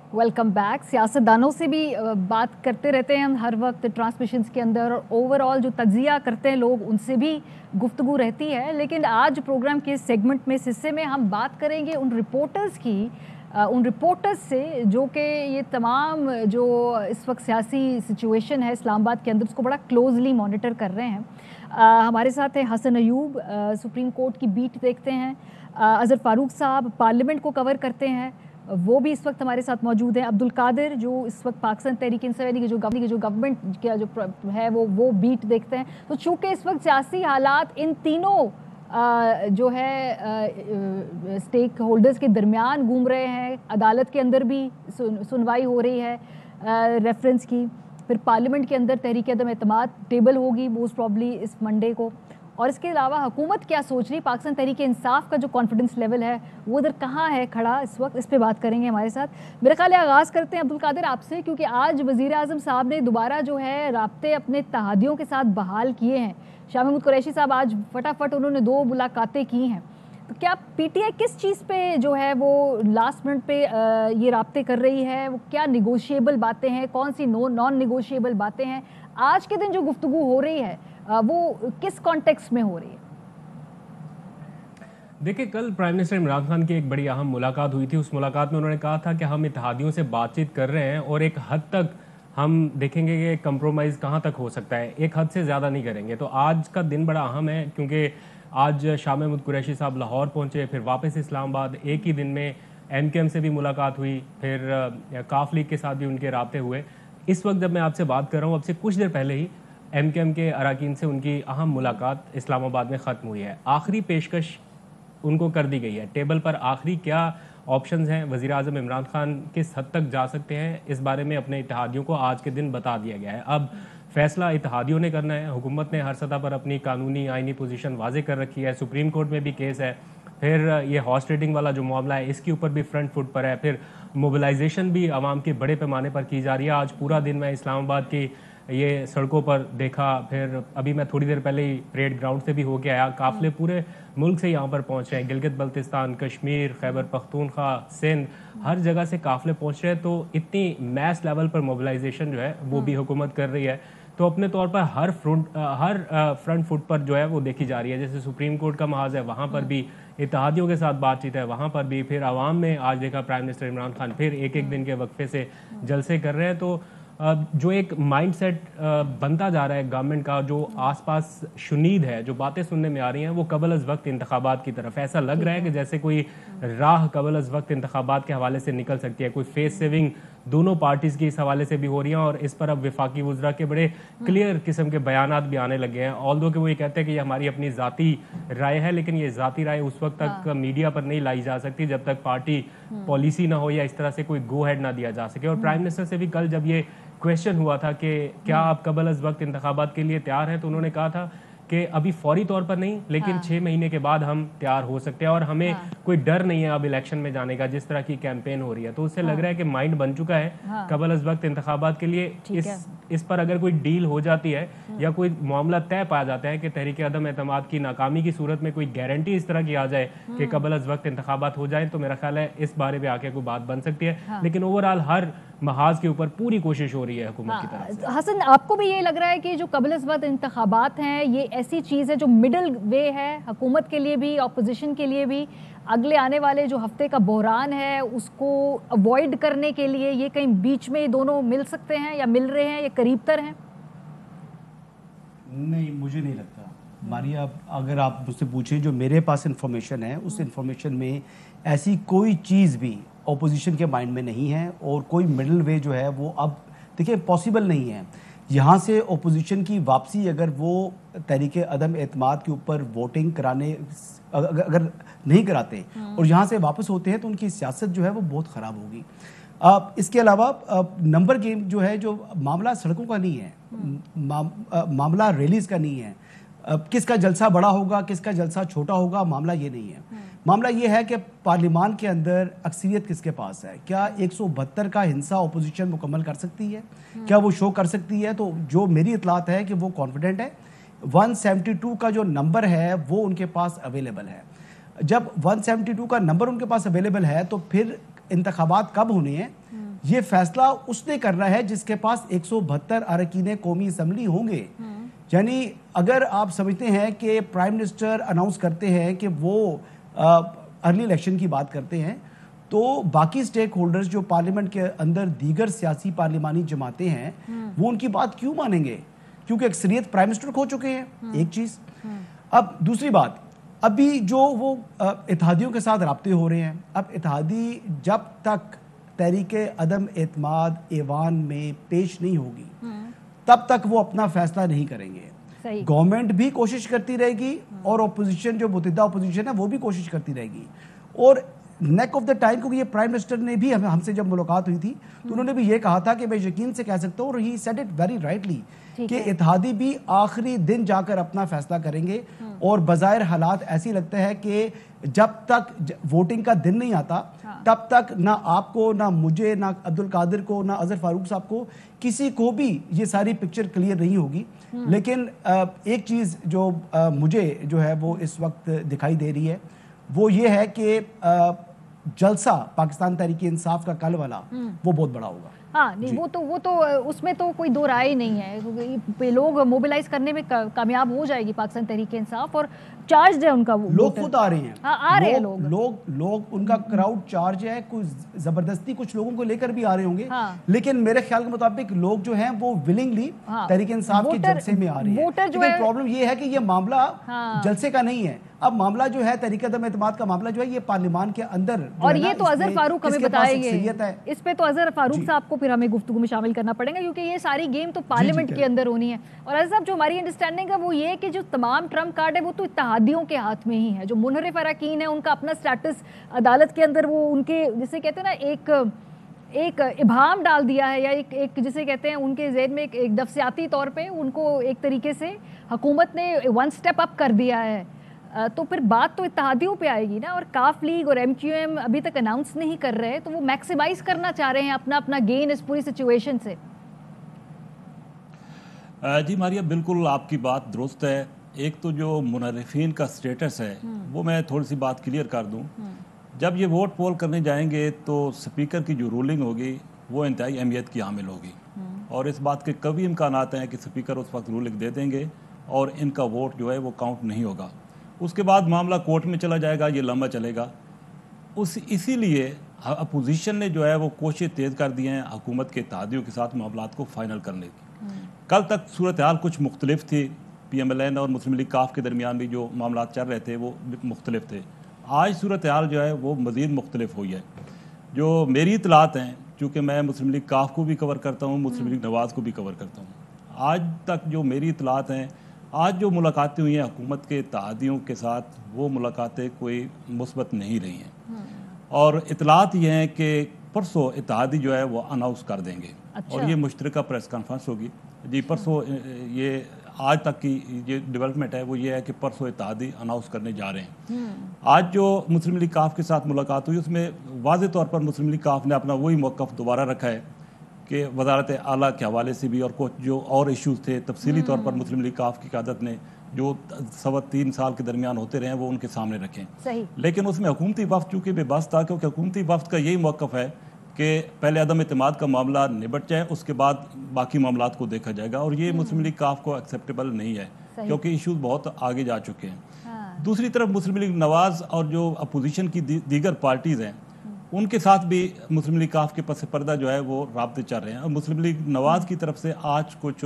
Welcome back. सियासतदानों से भी बात करते रहते हैं हम हर वक्त ट्रांसमिशंस के अंदर, और ओवरऑल जो तज्जिया करते हैं लोग उनसे भी गुफ्तगू रहती है। लेकिन आज प्रोग्राम के सेगमेंट में, इस हिस्से में हम बात करेंगे उन रिपोर्टर्स की, उन रिपोर्टर्स से जो कि ये तमाम जो इस वक्त सियासी सिचुएशन है इस्लामाबाद के अंदर उसको बड़ा क्लोजली मॉनिटर कर रहे हैं। हमारे साथ हैं हसन अयूब, सुप्रीम कोर्ट की बीट देखते हैं। अज़हर फारूक साहब पार्लियामेंट को कवर करते हैं, वो भी इस वक्त हमारे साथ मौजूद हैं। अब्दुल कादिर जो इस वक्त पाकिस्तान तहरीक इंसाफ की जो गवर्नमेंट का जो है वो बीट देखते हैं। तो चूँकि इस वक्त सियासी हालात इन तीनों जो है स्टेक होल्डर्स के दरमियान घूम रहे हैं, अदालत के अंदर भी सुनवाई हो रही है रेफरेंस की, फिर पार्लियामेंट के अंदर तहरीक अदम एतमाद टेबल होगी मोस्ट प्रॉब्ली इस मंडे को, और इसके अलावा हुकूमत क्या सोच रही, पाकिस्तान तहरीक इंसाफ का जो कॉन्फिडेंस लेवल है वो उधर कहाँ है खड़ा इस वक्त, इस पे बात करेंगे हमारे साथ। मेरा ख्याल है आगाज़ करते हैं अब्दुल कादिर आपसे, क्योंकि आज वज़ीर आज़म साहब ने दोबारा जो है राब्ते अपने इत्तेहादियों के साथ बहाल किए हैं। शाह महमूद कुरैशी साहब आज फटाफट उन्होंने 2 मुलाकातें की हैं। तो क्या पीटीआई किस चीज़ पे जो है वो लास्ट मिनट पे ये राब्ते कर रही है, वो क्या निगोशिएबल बातें हैं, कौन सी नॉन निगोशिएबल बातें हैं, आज के दिन जो गुफ्तगू हो रही है वो किस कॉन्टेक्स्ट में हो रही है? देखिए, कल प्राइम मिनिस्टर इमरान खान की एक बड़ी अहम मुलाकात हुई थी। उस मुलाकात में उन्होंने कहा था कि हम इत्तेहादियों से बातचीत कर रहे हैं और एक हद तक हम देखेंगे कि कंप्रोमाइज़ कहाँ तक हो सकता है, एक हद से ज़्यादा नहीं करेंगे। तो आज का दिन बड़ा अहम है क्योंकि आज शाह महमूद कुरैशी साहब लाहौर पहुँचे, फिर वापस इस्लामाबाद, एक ही दिन में एमकेएम से भी मुलाकात हुई, फिर काफ लीग के साथ भी उनके राब्ते हुए। इस वक्त जब मैं आपसे बात कर रहा हूँ, अब से कुछ देर पहले ही एमकेएम के अरकान से उनकी अहम मुलाकात इस्लामाबाद में ख़त्म हुई है। आखिरी पेशकश उनको कर दी गई है। टेबल पर आखिरी क्या ऑप्शंस हैं, वज़ीर आज़म इमरान खान किस हद तक जा सकते हैं, इस बारे में अपने इत्तेहादियों को आज के दिन बता दिया गया है। अब फैसला इत्तेहादियों ने करना है। हुकूमत ने हर सतह पर अपनी कानूनी आइनी पोजीशन वाज़े कर रखी है। सुप्रीम कोर्ट में भी केस है, फिर ये हॉर्स ट्रेडिंग वाला जो मामला है इसके ऊपर भी फ्रंट फुट पर है, फिर मोबिलाइजेशन भी आवाम के बड़े पैमाने पर की जा रही है। आज पूरा दिन मैं इस्लामाबाद की ये सड़कों पर देखा, फिर अभी मैं थोड़ी देर पहले ही परेड ग्राउंड से भी होके आया। काफ़िले पूरे मुल्क से यहाँ पर पहुँच रहे हैं, गिलगित बल्तिस्तान, कश्मीर, खैबर पख्तूनख्वा, सिंध, हर जगह से काफ़िले पहुँच रहे हैं। तो इतनी मैस लेवल पर मोबिलाइजेशन जो है वो भी हुकूमत कर रही है। तो अपने तौर पर हर फ्रंट फुट पर जो है वो देखी जा रही है। जैसे सुप्रीम कोर्ट का महाज है, वहाँ पर भी इत्तेहादियों के साथ बातचीत है, वहाँ पर भी फिर आवाम में आज देखा प्राइम मिनिस्टर इमरान खान फिर एक दिन के वक्फे से जलसे कर रहे हैं। तो जो एक माइंडसेट बनता जा रहा है गवर्नमेंट का, जो आसपास शुनीद है, जो बातें सुनने में आ रही हैं, वो कबल अज़ वक्त इंतखाबात की तरफ ऐसा लग रहा है कि जैसे कोई राह कबल अज़ वक्त इंतखाबात के हवाले से निकल सकती है। कोई फेस सेविंग दोनों पार्टीज़ की इस हवाले से भी हो रही हैं और इस पर अब वफाकी वज़रा के बड़े क्लियर किस्म के बयानात भी आने लगे हैं। ऑल्दो कि वो ये कहते हैं कि ये हमारी अपनी ज़ाती राय है, लेकिन ये ज़ाती राय उस वक्त तक मीडिया पर नहीं लाई जा सकती जब तक पार्टी पॉलिसी ना हो या इस तरह से कोई गो हेड ना दिया जा सके। और प्राइम मिनिस्टर से भी कल जब ये क्वेश्चन हुआ था कि क्या आप कबल अज़ वक्त इंतखाबात के लिए तैयार हैं, तो उन्होंने कहा था कि अभी फौरी तौर पर नहीं, लेकिन 6 महीने के बाद हम तैयार हो सकते हैं और हमें कोई डर नहीं है अब इलेक्शन में जाने का, जिस तरह की कैंपेन हो रही है। तो उससे लग रहा है कि माइंड बन चुका है कबल अज़ वक्त इंतखाबात के लिए। इस पर अगर कोई डील हो जाती है या कोई मामला तय पाया जाता है कि तहरीक अदम एतमाद की नाकामी की सूरत में कोई गारंटी इस तरह की आ जाए कि कबल अज़ वक्त इंतखाबात हो जाए, तो मेरा ख्याल है इस बारे में आके कोई बात बन सकती है। लेकिन ओवरऑल हर महाज के ऊपर पूरी कोशिश हो रही है हुकूमत की तरफ से। हसन, आपको भी ये लग रहा है कि जो कबल अज़ वक्त इंतखाबात हैं ये ऐसी चीज़ है जो मिडल वे है हुकूमत के लिए भी, अपोजिशन के लिए भी, अगले आने वाले जो हफ्ते का बहरान है उसको अवॉइड करने के लिए ये कहीं बीच में दोनों मिल सकते हैं या मिल रहे हैं या करीब तर हैं? नहीं, मुझे नहीं लगता। मारिया, अगर आप मुझसे पूछें, जो मेरे पास इंफॉर्मेशन है उस इंफॉर्मेशन में ऐसी कोई चीज़ भी ऑपोजिशन के माइंड में नहीं है और कोई मिडल वे जो है वो अब देखिए पॉसिबल नहीं है। यहाँ से ऑपोजिशन की वापसी अगर वो तहरीक अदम एतमाद के ऊपर वोटिंग कराने अगर नहीं कराते और यहाँ से वापस होते हैं तो उनकी सियासत जो है वो बहुत ख़राब होगी। इसके अलावा नंबर गेम जो है, जो मामला सड़कों का नहीं है, मामला रैलीज का नहीं है, किसका जलसा बड़ा होगा किसका जलसा छोटा होगा, मामला ये नहीं है। मामला ये है कि पार्लियामान के अंदर अक्सरियत किसके पास है। क्या 172 का हिंसा अपोजिशन मुकम्मल कर सकती है, क्या वो शो कर सकती है? तो जो मेरी इतलात है कि वो कॉन्फिडेंट है। 172 का जो नंबर है वो उनके पास अवेलेबल है। जब 172 का नंबर उनके पास अवेलेबल है तो फिर इंतखाबात कब होने हैं یہ فیصلہ اس نے کرنا ہے جس کے پاس 172 اراکین قومی اسمبلی ہوں گے. یعنی اگر آپ سمجھتے ہیں کہ پرائم منسٹر اناؤنس کرتے ہیں کہ وہ ارلی الیکشن کی بات کرتے ہیں, تو باقی سٹیک ہولڈرز جو پارلیمنٹ کے اندر دیگر سیاسی پارلیمانی جماعتیں ہیں وہ ان کی بات کیوں مانیں گے؟ کیونکہ اکثریت پرائم منسٹر کھو چکے ہیں, ایک چیز. اب دوسری بات, ابھی جو وہ اتحادیوں کے ساتھ رابطے ہو رہے ہیں, اب اتحادی جب تک تحریک عدم اعتماد ایوان میں پیش نہیں ہوگی تب تک وہ اپنا فیصلہ نہیں کریں گے. گورنمنٹ بھی کوشش کرتی رہے گی اور اپوزیشن جو متحدہ اپوزیشن ہے وہ بھی کوشش کرتی رہے گی. اور نیک آف دا ٹائم, کیونکہ یہ پرائم منسٹر نے بھی ہم سے جب ملاقات ہوئی تھی تو انہوں نے بھی یہ کہا تھا کہ میں یقین سے کہہ سکتا ہوں, اور he said it very rightly, کہ اتحادی بھی آخری دن جا کر اپنا فیصلہ کریں گے. اور بظاہر حالات ایسی لگتا ہے کہ جب تک ووٹنگ کا دن نہیں آتا تب تک نہ آپ کو, نہ مجھے, نہ عبد القادر کو, نہ اظہر فاروق صاحب کو, کسی کو بھی یہ ساری پکچر کلیئر نہیں ہوگی. لیکن ایک چیز جو مجھے جو ہے وہ اس وقت دکھائی دے رہی ہے وہ یہ ہے کہ جلسہ پاکستان تحریک انصاف کا کل والا وہ بہت بڑا ہوگا. ہاں نہیں, وہ تو اس میں تو کوئی دو رائے نہیں ہے. لوگ موبلائز کرنے میں کامیاب ہو جائے گی پاکستان تحریک انصاف, اور چارج ہے ان کا. لوگ خود آ رہے ہیں, آ رہے ہیں لوگ ان کا کراؤڈ چارج ہے. کچھ زبردستی کچھ لوگوں کو لے کر بھی آ رہے ہوں گے, لیکن میرے خیال کے مطابق لوگ جو ہیں وہ ولنگلی تحریک انصاف کے جلسے میں آ رہے ہیں. لیکن پرابلم یہ ہے کہ یہ معاملہ جلسے کا نہیں ہے. اب معاملہ جو ہے تحریک عدم اعتماد کا معاملہ جو ہے یہ پارلیمان کے اندر, اور یہ تو اظہر فاروق ہمیں بتائیں گے. اس پہ تو اظہر فاروق صاحب کو پھر ہمیں گفتگو میں شامل کرنا پڑے گا, کیونکہ یہ ساری گیم تو پارلیمنٹ کے اندر ہونی ہے. اور اظہر صاحب, جو ہماری انڈرسٹینڈنگ ہے وہ یہ ہے کہ جو تمام ٹرمپ کارڈ ہے وہ تو اتحادیوں کے ہاتھ میں ہی ہے. جو منحرف اراکین ہیں ان کا اپنا سٹیٹس عدالت کے اندر وہ ان کے جسے کہتے ہیں نا ایک ابہام ڈال دیا ہے, یا ایک جسے کہتے ہیں ان کے ذہن میں ایک نفسیاتی طور پہ ان کو ایک طریقے سے حکومت نے ون سٹیپ اپ کر دیا ہے. تو پھر بات تو اتحادیوں پہ آئے گی نا. اور کاف لیگ اور ایم کیو ایم ابھی تک اناؤنس نہیں کر رہے, تو وہ میکسیمائز کرنا چاہ رہے ہیں اپنا گین اس پوری سچویشن سے. جی ماریہ, بالکل آپ کی بات درست ہے. ایک تو جو منحرفین کا سٹیٹس ہے وہ میں تھوڑی سی بات کلیئر کر دوں. جب یہ ووٹ پول کرنے جائیں گے تو سپیکر کی جو رولنگ ہوگی وہ انتہائی اہمیت کی حامل ہوگی, اور اس بات کے قوی امکانات ہیں کہ سپیکر اس وقت رولنگ دے دیں گے اور ان کا ووٹ جو ہے وہ کاؤنٹ نہیں ہوگا. اس کے بعد معاملہ کورٹ میں چلا جائے گا, یہ لمبا چلے گا. اسی لیے اپوزیشن نے جو ہے وہ کوشش تیز کر دی ہیں حکومت کے اتحادیوں کے ساتھ معاملات کو فائنل کرنے کی. کل تک صورتحال کچھ مختلف تھی, پی ایم ایل این اور مسلم لیگ کاف کے درمیان بھی جو معاملات چل رہے تھے وہ مختلف تھے. آج صورتحال جو ہے وہ مزید مختلف ہوئی ہے. جو میری اطلاعات ہیں, چونکہ میں مسلم لیگ کاف کو بھی کور کرتا ہوں, مسلم لیگ نواز کو بھی کور کرتا ہوں, آج تک جو میری اطلاعات ہیں, آج جو ملاقاتیں ہوئی ہیں حکومت کے اتحادیوں کے ساتھ وہ ملاقاتیں کوئی مثبت نہیں رہی ہیں. اور اطلاعات یہ ہیں کہ پرسوں اتحادی جو ہے وہ اناؤنس کر دیں گے. اور یہ مشترکہ پریس کانفرنس ہوگی. جی پرسوں, یہ آج تک کی یہ ڈیولپمنٹ ہے وہ یہ ہے کہ پرسوں اتحادی اناؤنس کرنے جا رہے ہیں. آج جو مسلم لیگ کاف کے ساتھ ملاقات ہوئی اس میں واضح طور پر مسلم لیگ کاف نے اپنا وہی موقف دوبارہ رکھا ہے کہ وزارت اعلیٰ کے حوالے سے بھی اور کچھ جو اور ایشوز تھے تفصیلی طور پر مسلم لیگ کاف کی قیادت نے جو 3.25 سال کے درمیان ہوتے رہے ہیں وہ ان کے سامنے رکھیں. لیکن اس میں حکومتی وفد چونکہ بے بس تھا, کیونکہ حکومتی وفد کا یہی موقف ہے کہ پہلے عدم اعتماد کا معاملہ نبٹ جائے, اس کے بعد باقی معاملات کو دیکھا جائے گا, اور یہ مسلم لیگ کاف کو ایکسیپٹیبل نہیں ہے کیونکہ ایشوز بہت آگے جا چکے ہیں. دوسری طرف مسلم لیگ نواز اور جو اپوزیشن کی دیگر پارٹیز ہیں ان کے ساتھ بھی مسلم لیگ کاف کے پس پردہ جو ہے وہ رابطے چل رہے ہیں. اور مسلم لیگ نواز کی طرف سے آج کچھ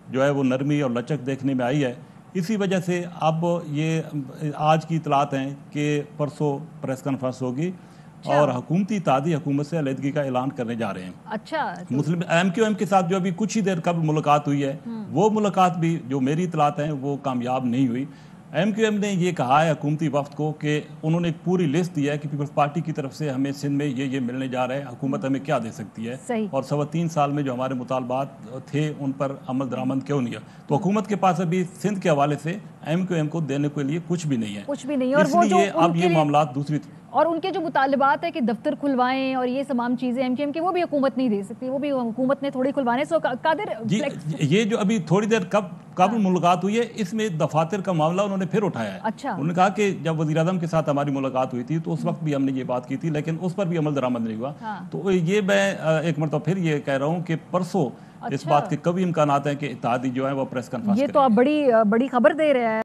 جو ہے وہ نرمی اور لچک دیکھنے میں آئی ہے. اسی وجہ سے اب یہ آج کی اطلاعات ہیں کہ پرسوں پریس کانفرنس ہوگی اور حکومتی اتحادی حکومت سے علیحدگی کا اعلان کرنے جا رہے ہیں. اچھا, مسلم ایم کیو ایم کے ساتھ جو ابھی کچھ ہی دیر قبل ملاقات ہوئی ہے وہ ملاقات بھی جو میری اطلاعات ہیں وہ کامیاب نہیں ہوئی. ایم کیو ایم نے یہ کہا ہے حکومتی وفد کو کہ انہوں نے ایک پوری لسٹ دیا ہے کہ پیپلز پارٹی کی طرف سے ہمیں سندھ میں یہ ملنے جا رہا ہے, حکومت ہمیں کیا دے سکتی ہے, اور 3.25 سال میں جو ہمارے مطالبات تھے ان پر عمل درآمد کیوں نہیں ہے. تو حکومت کے پاس ابھی سندھ کے حوالے سے MQM को देने के लिए कुछ भी नहीं है, कुछ भी नहीं है। और वो जो इसलिए अब ये मामला दूसरी और उनके जो मुतालबात है कि दफ्तर खुलवाएं और ये तमाम चीज़ें MQM की, वो भी हुकूमत नहीं दे सकती, वो भी हुकूमत ने थोड़ी खुलवाने। सो कादिर जी, ये जो अभी थोड़ी देर कब मुलाकात हुई है, इसमें दफातर का मामला उन्होंने फिर उठाया है। अच्छा। उन्होंने कहा कि जब वज़ीर आज़म के साथ हमारी मुलाकात हुई थी तो उस वक्त भी हमने ये बात की थी, लेकिन उस पर भी अमल दरामद नहीं हुआ। तो ये मैं एक मरतबा फिर ये कह रहा हूँ कि परसों इस बात के कभी इम्कानात हैं कि इत्तेहादी जो है वो प्रेस कॉन्फ्रेंस, ये तो आप बड़ी खबर दे रहे हैं।